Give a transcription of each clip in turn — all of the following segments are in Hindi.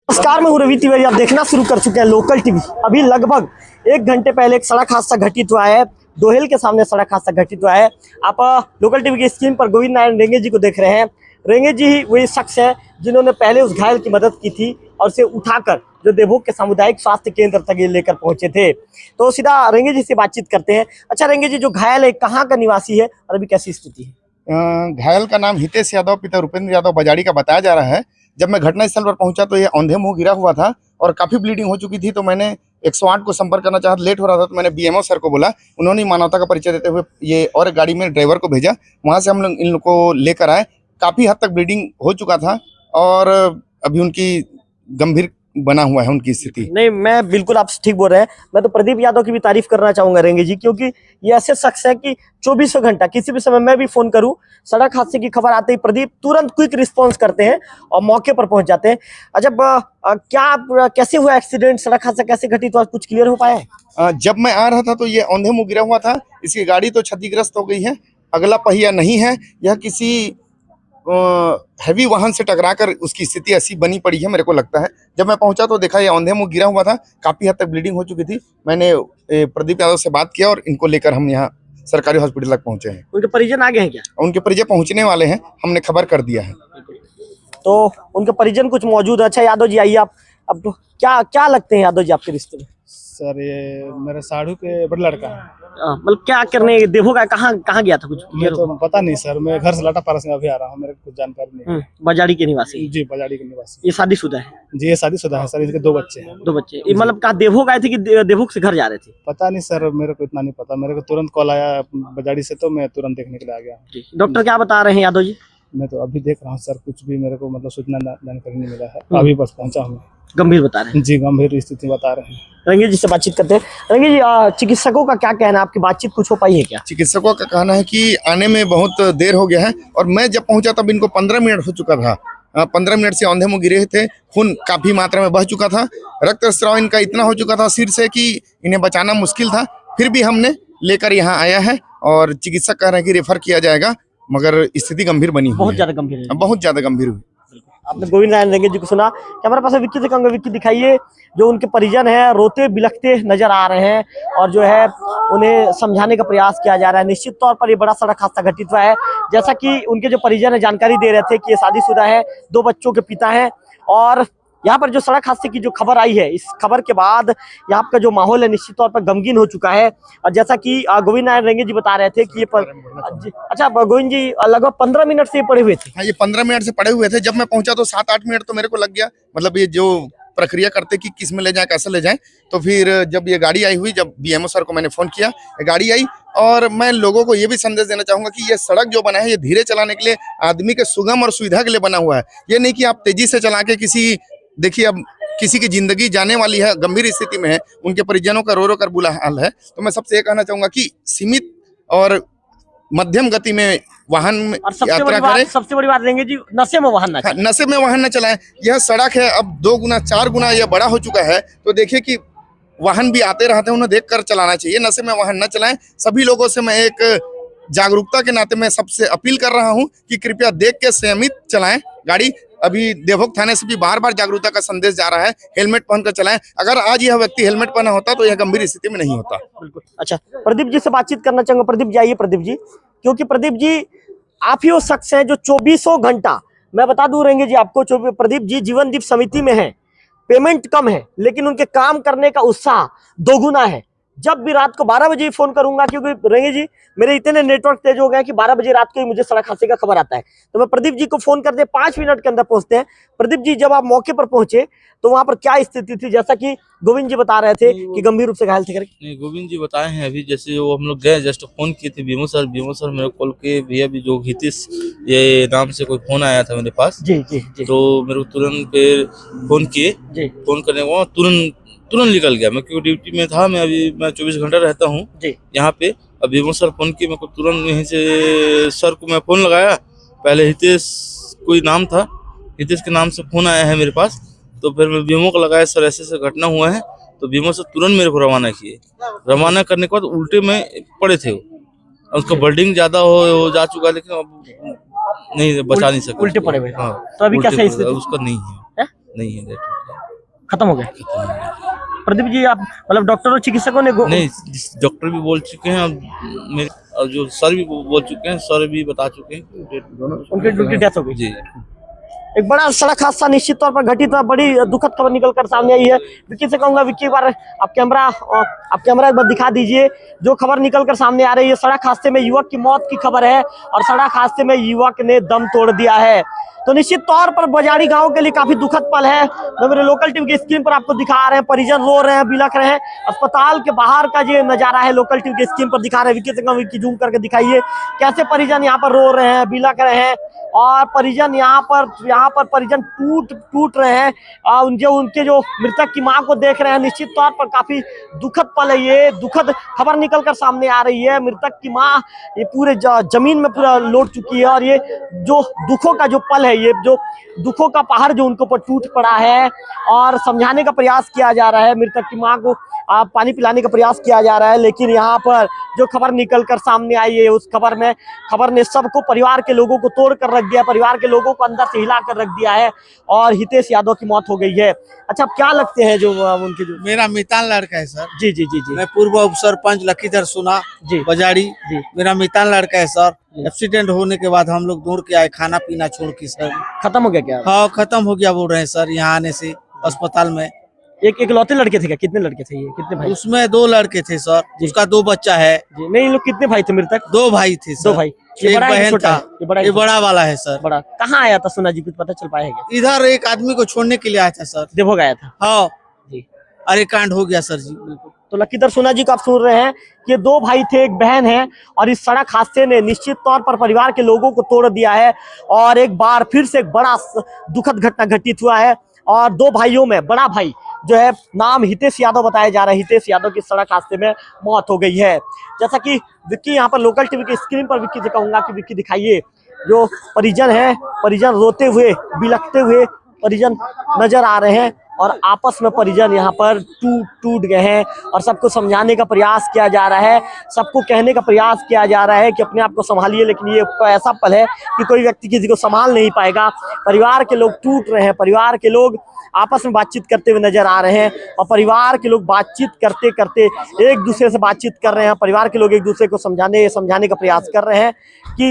नमस्कार, मैं हूं रवि तिवारी। आप देखना शुरू कर चुके हैं लोकल टीवी। अभी लगभग 1 घंटे पहले एक सड़क हादसा घटित हुआ है। दोहेल के सामने सड़क हादसा घटित हुआ है। आप लोकल टीवी की स्क्रीन पर गोविंद नारायण रेंगे जी को देख रहे हैं। रेंगे जी ही वही शख्स है जिन्होंने पहले उस घायल की मदद की थी और उसे उठाकर जो देवभोग के सामुदायिक स्वास्थ्य केंद्र तक ये लेकर पहुंचे थे। तो सीधा रेंगे जी से बातचीत करते हैं। अच्छा रेंगे जी, जो घायल है कहाँ का निवासी है और अभी कैसी स्थिति है? घायल का नाम हितेश यादव पिता रूपेंद्र यादव बजाड़ी का बताया जा रहा है। जब मैं घटनास्थल पर पहुंचा तो ये औंधे मुंह गिरा हुआ था और काफी ब्लीडिंग हो चुकी थी। तो मैंने 108 को संपर्क करना चाहा, लेट हो रहा था तो मैंने बीएमओ सर को बोला। उन्होंने मानवता का परिचय देते हुए ये और गाड़ी में ड्राइवर को भेजा। वहां से हम लोग इन लोग को लेकर आए। काफी हद तक ब्लीडिंग हो चुका था और अभी उनकी गंभीर बना हुआ है उनकी स्थिति। नहीं, मैं बिल्कुल आप ठीक बोल रहे हैं। मैं तो प्रदीप यादव की भी तारीफ करना चाहूंगा रेंगे जी, क्योंकि ये ऐसे शख्स है कि 24 घंटा किसी भी समय मैं भी फोन करूं, सड़क हादसे की खबर आते ही प्रदीप तुरंत क्विक रिस्पांस करते हैं और मौके पर पहुंच जाते हैं। अच्छा, कैसे हुआ एक्सीडेंट, सड़क हादसा कैसे घटित हुआ, कुछ क्लियर हो पाया है? जब मैं आ रहा था तो ये औंधे मुंह गिरा हुआ था। इसकी गाड़ी तो क्षतिग्रस्त हो गई है, अगला पहिया नहीं है। यह किसी हैवी वाहन से टकराकर उसकी स्थिति ऐसी बनी पड़ी है मेरे को लगता है। जब मैं पहुंचा तो देखा ये औंधे मुंह गिरा हुआ था, काफी हद तक ब्लीडिंग हो चुकी थी। मैंने प्रदीप यादव से बात किया और इनको लेकर हम यहाँ सरकारी हॉस्पिटल तक पहुंचे हैं। उनके परिजन आ गए हैं क्या? उनके परिजन पहुंचने वाले हैं, हमने खबर कर दिया है। तो उनके परिजन कुछ मौजूद है। अच्छा यादव जी आइए, आप अब क्या क्या लगते हैं यादव जी आपके रिश्ते में? सर ये मेरे साढ़ू के बड़ा लड़का है। मतलब क्या करने देवभोग कहाँ गया था, कुछ मुझे तो पता नहीं सर, मैं घर से लाटा पारा से अभी आ रहा हूँ, मेरे को कुछ जानकारी नहीं है। बजाड़ी के निवासी? जी, बजाड़ी के निवासी। ये शादीशुदा है? जी, ये शादीशुदा है सर। इसके 2 बच्चे हैं। 2 बच्चे? मतलब कहाँ देवभोग आए थे कि देवभोग से घर जा रहे थे? पता नहीं सर, मेरे को इतना नहीं पता। मेरे को तुरंत कॉल आया बजाड़ी से तो मैं तुरंत देखने के लिए आ गया। डॉक्टर क्या बता रहे हैं यादव जी? मैं तो अभी देख रहा हूँ सर, कुछ भी मेरे को मतलब सूचना जानकारी नहीं मिला है। अभी बस पहुंचा हूँ। गंभीर बता रहे हैं? जी, गंभीर स्थिति बता रहे हैं। रंगीत जी से बातचीत करते हैं। रंगीत जी, चिकित्सकों का क्या कहना है? आपकी बातचीत कुछ हो पाई है क्या? चिकित्सकों का कहना है कि आने में बहुत देर हो गया है और मैं जब पहुंचा तब इनको 15 मिनट हो चुका था। 15 मिनट से औंधे मुंह गिरे थे। खून काफी मात्रा में बह चुका था। रक्त स्राव इनका इतना हो चुका था सिर से कि इन्हें बचाना मुश्किल था। फिर भी हमने लेकर यहाँ आया है और चिकित्सक कह रहे हैं कि रेफर किया जाएगा, मगर स्थिति गंभीर बनी हुई है। बहुत ज्यादा गंभीर है। बहुत ज्यादा गंभीर हुई। आपने गोविंद नारायण रेंगे जी को सुना। हमारे पास विक्की से कहूँगा, विक्की दिखाइए जो उनके परिजन हैं रोते बिलखते नजर आ रहे हैं और जो है उन्हें समझाने का प्रयास किया जा रहा है। निश्चित तौर पर ये बड़ा सड़क हादसा घटित हुआ है। जैसा कि उनके जो परिजन है जानकारी दे रहे थे कि ये शादीशुदा है, 2 बच्चों के पिता हैं और यहाँ पर जो सड़क हादसे की जो खबर आई है, इस खबर के बाद यहाँ का जो माहौल है निश्चित तौर पर गमगीन हो चुका है। और जैसा कि गोविंद नारायण रेंगे जी बता रहे थे कि ये अच्छा गोविंद जी, लगभग 15 मिनट से ये पड़े हुए थे? हाँ, ये 15 मिनट से पड़े हुए थे। जब मैं पहुंचा तो 7-8 मिनट तो मेरे को लग गया। मतलब ये जो प्रक्रिया करते कि किस में ले जाए, कैसे ले जाए। तो फिर जब ये गाड़ी आई हुई, जब बीएमओ सर को मैंने फोन किया, गाड़ी आई। और मैं लोगों को ये भी संदेश देना चाहूंगा कि ये सड़क जो बना है ये धीरे चलाने के लिए, आदमी के सुगम और सुविधा के लिए बना हुआ है। ये नहीं कि आप तेजी से चला के देखिए अब किसी की जिंदगी जाने वाली है, गंभीर स्थिति में है, उनके परिजनों का रो रो कर बुरा हाल है। तो मैं सबसे ये कहना चाहूंगा कि सीमित और मध्यम गति में वाहन में यात्रा करें। सबसे बड़ी बात लेंगे जी, नशे में वाहन ना चलाएं। नशे में वाहन न चलाएं। यह सड़क है अब 2 गुना 4 गुना यह बड़ा हो चुका है। तो देखिए कि वाहन भी आते रहते हैं, उन्हें देख कर चलाना चाहिए। नशे में वाहन न चलाएं। सभी लोगों से मैं एक जागरूकता के नाते मैं सबसे अपील कर रहा हूं कि कृपया देख के संयमित चलाएं गाड़ी। अभी देवभोग थाने से भी बार-बार जागरूकता का संदेश जा रहा है, हेलमेट पहनकर चलाएं। अगर आज यह व्यक्ति हेलमेट पहना होता तो यह गंभीर स्थिति में नहीं होता। बिल्कुल। अच्छा, प्रदीप जी से बातचीत करना चाहूंगा। प्रदीप जी आइए। प्रदीप जी, क्योंकि प्रदीप जी आप ही वो शख्स हैं जो 24 घंटा, मैं बता दूं रहेंगे जी आपको, प्रदीप जी जीवन दीप समिति में है। पेमेंट कम है लेकिन उनके काम करने का उत्साह दोगुना है। जब भी रात को 12 बजे फोन करूंगा, क्योंकि रहेंगे जी मेरे इतने नेटवर्क तेज हो गए कि 12 बजे रात को ही मुझे सड़क हादसे का खबर आता है, तो मैं प्रदीप जी को फोन कर दे 5 मिनट के अंदर पहुंचते हैं। प्रदीप जी, जब आप मौके पर पहुंचे तो वहां पर क्या स्थिति थी? जैसा कि गोविंद जी बता रहे थे कि गंभीर रूप से घायल थे। नहीं, गोविंद जी बताए हैं अभी। जैसे वो हम लोग गए, जस्ट फोन किए थे बीएमओ सर मेरे कॉल के, भैया भी जो हितेश ये नाम से कोई फोन आया था मेरे पास। जी जी जी। तो मेरे को तुरंत फिर फोन किए। फोन करने के बाद तुरंत निकल गया मैं, क्योंकि ड्यूटी में था। मैं 24 घंटा रहता हूँ यहाँ पे। अब बीएमओ सर फोन किए मेरे को, तुरंत यहीं से सर को मैं फोन लगाया। पहले हितेश कोई नाम था, हितेश के नाम से फोन आया है मेरे पास। तो फिर मैं बीएमओ को लगाया, सर ऐसे घटना हुआ है। तो बीएमओ से तुरंत मेरे को रवाना किए। रवाना करने के बाद उल्टे में पड़े थे वो, उसका ब्लीडिंग ज्यादा हो जा चुका, लेकिन अब नहीं बचा नहीं सके। उल्टे पड़े हुए। हाँ, तो अभी कैसे उसका नहीं है, नहीं है, डेथ हो गया, खत्म हो गया। खत्म हो गया। प्रदीप जी, आप मतलब डॉक्टर और चिकित्सकों ने नहीं, डॉक्टर भी बोल चुके हैं, मेरे और जो सर भी बोल चुके हैं, सर भी बता चुके हैं कि उनकी डेथ हो गई। जी। एक बड़ा सड़क हादसा निश्चित तौर पर घटित हुआ, बड़ी दुखद खबर निकल कर सामने आई है। विक्की से कहूंगा, विक्की एक बार आप कैमरा एक बार दिखा दीजिए। जो खबर निकल कर सामने आ रही है, सड़क हादसे में युवक की मौत की खबर है और सड़क हादसे में युवक ने दम तोड़ दिया है। तो निश्चित तौर पर बजाड़ी गांव के लिए काफी दुखद पल है। मैं मेरे लोकल टीवी की स्क्रीन पर आपको दिखा रहे हैं, परिजन रो रहे हैं, बिलख रहे हैं। अस्पताल के बाहर का ये नजारा है, लोकल टीवी की स्क्रीन पर दिखा रहे हैं। विक्की से कहूंगा, विक्की जूम करके दिखाइए कैसे परिजन यहाँ पर रो रहे हैं, बिलख रहे हैं और परिजन यहाँ पर परिजन टूट रहे हैं। उनके जो मृतक की मां को देख रहे हैं। निश्चित तौर पर काफी दुखद पल है ये, दुखद खबर निकल कर सामने आ रही है। मृतक की मां ये पूरे जमीन में पूरा लौट चुकी है और ये जो दुखों का जो पल है, ये जो दुखों का पहाड़ जो उनको पर टूट पड़ा है और समझाने का प्रयास किया जा रहा है। मृतक की मां को पानी पिलाने का प्रयास किया जा रहा है, लेकिन यहाँ पर जो खबर निकल कर सामने आई है, उस खबर ने सबको, परिवार के लोगों को तोड़ कर रख दिया, परिवार के लोगों को अंदर से हिला कर रख दिया है और हितेश यादव की मौत हो गई है। अच्छा, आप क्या लगते हैं जो उनके जो मेरा मितान लड़का है सर। जी जी जी जी। मैं पूर्व उप सरपंच लखीधर सुना जी बजाड़ी जी। मेरा मितान लड़का है सर। एक्सीडेंट होने के बाद हम लोग दौड़ के आए, खाना पीना छोड़ के सर। खत्म हो गया क्या? हाँ, खत्म हो गया बोल रहे हैं सर, यहाँ आने से अस्पताल में। एक लौते लड़के थे क्या? कितने लड़के थे ये? कितने भाई? उसमें 2 लड़के थे सर, उसका 2 बच्चा है। जी, नहीं, लोग कितने भाई थे मृतक? 2 भाई थे सर। 2 भाई। ये एक बड़ा है कि बहन छोटा था। है? ये बड़ा वाला है सर। बड़ा कहाँ आया था सोना जी, कुछ पता चल पाया क्या? इधर एक आदमी को छोड़ने के लिए आया था सर। देवो गया था। हाँ जी। अरे कांड हो गया सर जी। तो लखीधर सोना जी को आप सुन रहे हैं कि ये 2 भाई थे, एक बहन है और इस सड़क हादसे ने निश्चित तौर पर परिवार के लोगों को तोड़ दिया है और एक बार फिर से एक बड़ा दुखद घटना घटित हुआ है। और 2 भाइयों में बड़ा भाई जो है, नाम हितेश यादव बताया जा रहा है, हितेश यादव की सड़क हादसे में मौत हो गई है। जैसा कि विक्की यहाँ पर लोकल टीवी की स्क्रीन पर विक्की से कहूंगा कि विक्की दिखाइए, जो परिजन है, परिजन रोते हुए, बिलखते हुए परिजन नजर आ रहे हैं और आपस में परिजन यहाँ पर टूट गए हैं और सबको समझाने का प्रयास किया जा रहा है, सबको कहने का प्रयास किया जा रहा है कि अपने आप को संभालिए। लेकिन ये ऐसा पल है कि कोई व्यक्ति किसी को संभाल नहीं पाएगा। परिवार के लोग टूट रहे हैं, परिवार के लोग आपस में बातचीत करते हुए नजर आ रहे हैं और परिवार के लोग बातचीत करते करते एक दूसरे से बातचीत कर रहे हैं। परिवार के लोग एक दूसरे को समझाने का प्रयास कर रहे हैं कि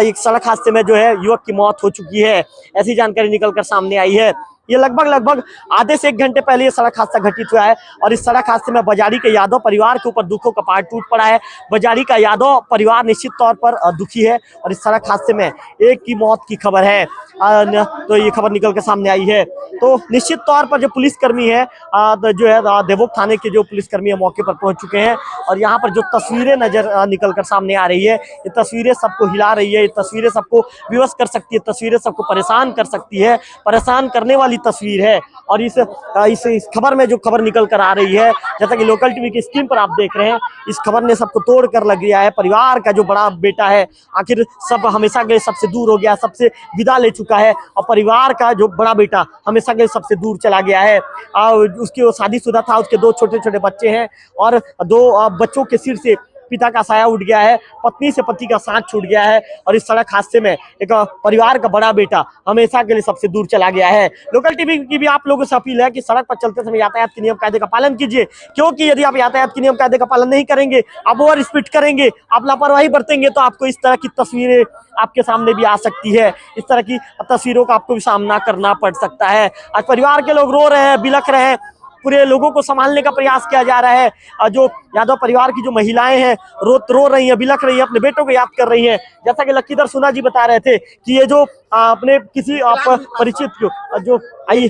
एक सड़क हादसे में जो है युवक की मौत हो चुकी है। ऐसी जानकारी निकल कर सामने आई है। ये लगभग आधे से 1 घंटे पहले ये सड़क हादसा घटित हुआ है और इस सड़क हादसे में बजाड़ी के यादव परिवार के ऊपर दुखों का पहाड़ टूट पड़ा है। बजाड़ी का यादव परिवार निश्चित तौर पर दुखी है और इस सड़क हादसे में एक की मौत की खबर है। तो ये खबर निकल के सामने आई है। तो निश्चित तौर पर जो पुलिसकर्मी है, जो है देवोक थाने के जो पुलिसकर्मी है, मौके पर पहुंच चुके हैं और यहाँ पर जो तस्वीरें निकल कर सामने आ रही है, ये तस्वीरें सबको हिला रही है, ये तस्वीरें सबको विवश कर सकती है, तस्वीरें सबको परेशान कर सकती है, परेशान करने वाली तस्वीर है। और इस खबर में जो खबर निकल कर आ रही है, जैसा कि लोकल टीवी की स्क्रीन पर आप देख रहे हैं, इस खबर ने सबको तोड़ कर लग गया है। परिवार का जो बड़ा बेटा है, आखिर सब हमेशा के लिए सबसे दूर हो गया, सबसे विदा ले चुका है और परिवार का जो बड़ा बेटा हमेशा के लिए सबसे दूर चला गया है। उसकी वो शादीशुदा था, उसके 2 छोटे बच्चे हैं और 2 बच्चों के सिर से पिता का साया उठ गया है, पत्नी से पति का साथ छूट गया है और इस सड़क हादसे में एक परिवार का बड़ा बेटा हमेशा के लिए सबसे दूर चला गया है। लोकल टीवी की भी आप लोगों से अपील है कि सड़क पर चलते समय यातायात के नियम कायदे का पालन कीजिए, क्योंकि यदि आप यातायात के नियम कायदे का पालन नहीं करेंगे, आप ओवर स्पीड करेंगे, आप लापरवाही बरतेंगे, तो आपको इस तरह की तस्वीरें आपके सामने भी आ सकती है। इस तरह की तस्वीरों का आपको भी सामना करना पड़ सकता है। आज परिवार के लोग रो रहे हैं, बिलख रहे हैं, पूरे लोगों को संभालने का प्रयास किया जा रहा है। जो यादव परिवार की जो महिलाएं हैं रो रही हैं, बिलख रही हैं, अपने बेटों को याद कर रही हैं। जैसा कि लखीधर सोना जी बता रहे थे कि ये जो अपने किसी परिचित जो आई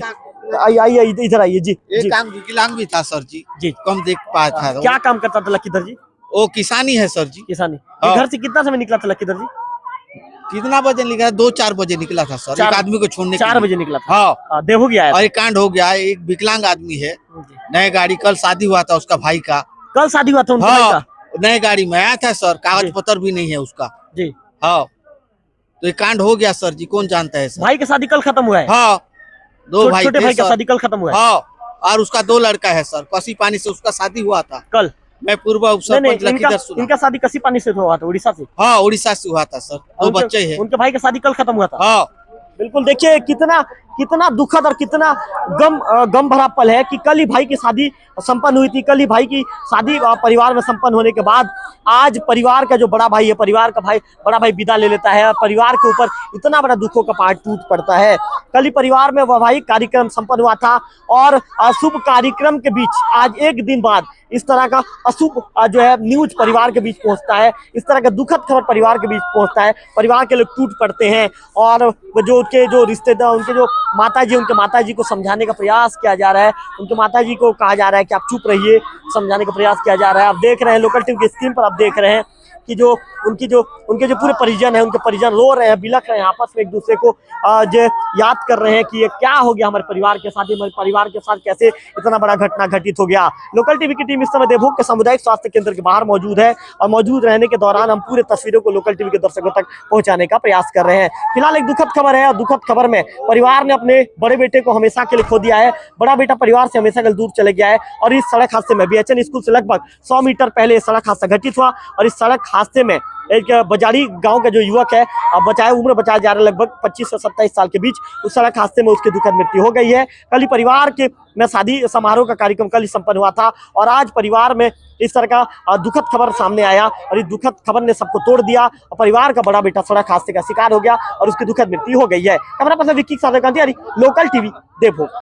इधर आइए जी। एक काम विकलांग भी था सर जी, कम देख पाया था। क्या काम करता था लखीधर जी? वो किसानी है सर जी। किसानी। घर से कितना समय निकला था लखीधर जी? कितना बजे निकला? 2-4 बजे निकला था सर। एक आदमी को छोड़ने 4 बजे निकला था। हाँ, देवो गया है और एक कांड हो गया है। एक विकलांग आदमी है, नए गाड़ी, कल शादी हुआ था उसका भाई का। कल शादी हुआ था उनका भाई का? नए गाड़ी में आया था सर, कागज पत्र भी नहीं है उसका जी। हाँ, तो एक कांड हो गया सर जी, कौन जानता है सर। भाई की शादी कल खत्म हुआ है? हाँ, 2 भाई छोटे भाई की शादी कल खत्म हुआ है। हाँ, और उसका 2 लड़का है सर, कसी पानी से उसका शादी हुआ था कल। मैं पूर्व उप सरपंच लखीधर सुना। इनका शादी कसी पानी से हुआ था, उड़ीसा से? हाँ, उड़ीसा से हुआ था सर। 2 बच्चे हैं। उनके भाई का शादी कल खत्म हुआ था। हाँ, बिल्कुल। देखिए कितना दुखद और कितना गम भरा पल है कि कल ही भाई की शादी संपन्न हुई थी। कल ही भाई की शादी परिवार में संपन्न होने के बाद आज परिवार का जो बड़ा भाई है, परिवार का बड़ा भाई विदा ले लेता है। परिवार के ऊपर इतना बड़ा दुखों का पहाड़ टूट पड़ता है। कल ही परिवार में वैवाहिक कार्यक्रम संपन्न हुआ था और अशुभ कार्यक्रम के बीच आज एक दिन बाद इस तरह का अशुभ जो है न्यूज परिवार के बीच पहुंचता है, इस तरह का दुखद खबर परिवार के बीच पहुंचता है। परिवार के लोग टूट पड़ते हैं और जो उनके जो रिश्तेदार, उनके जो माताजी, उनके माताजी को समझाने का प्रयास किया जा रहा है। उनके माताजी को कहा जा रहा है कि आप चुप रहिए, समझाने का प्रयास किया जा रहा है। आप देख रहे हैं लोकल टीवी की स्क्रीन पर, आप देख रहे हैं कि उनके जो पूरे परिजन है, उनके परिजन रो रहे हैं, बिलख रहे हैं, आपस में एक दूसरे को जो याद कर रहे हैं कि ये क्या हो गया हमारे परिवार के साथ, हमारे परिवार के साथ कैसे इतना बड़ा घटना घटित हो गया। लोकल टीवी की टीम इस समय देवभोग के सामुदायिक स्वास्थ्य केंद्र के बाहर मौजूद है और मौजूद रहने के दौरान हम पूरे तस्वीरों को लोकल टीवी के दर्शकों तक पहुंचाने का प्रयास कर रहे हैं। फिलहाल एक दुखद खबर है और दुखद खबर में परिवार ने अपने बड़े बेटे को हमेशा के लिए खो दिया है। बड़ा बेटा परिवार से हमेशा के लिए दूर चले गया है और इस सड़क हादसे में BHN स्कूल से लगभग 100 मीटर पहले सड़क हादसा घटित हुआ और इस सड़क हादसे में एक बजाड़ी गांव का जो युवक है, उम्र बचाया जा रहा है लगभग 25 से 27 साल के बीच, उस सड़क हादसे में उसकी दुखद मृत्यु हो गई है। कल ही परिवार के में शादी समारोह का कार्यक्रम कल ही संपन्न हुआ था और आज परिवार में इस तरह का दुखद खबर सामने आया और इस दुखद खबर ने सबको तोड़ दिया और परिवार का बड़ा बेटा सड़क हादसे का शिकार हो गया और उसकी दुखद मृत्यु हो गई है। कैमरा पर्सन विक्की के साथ लोकल टीवी देवभोग।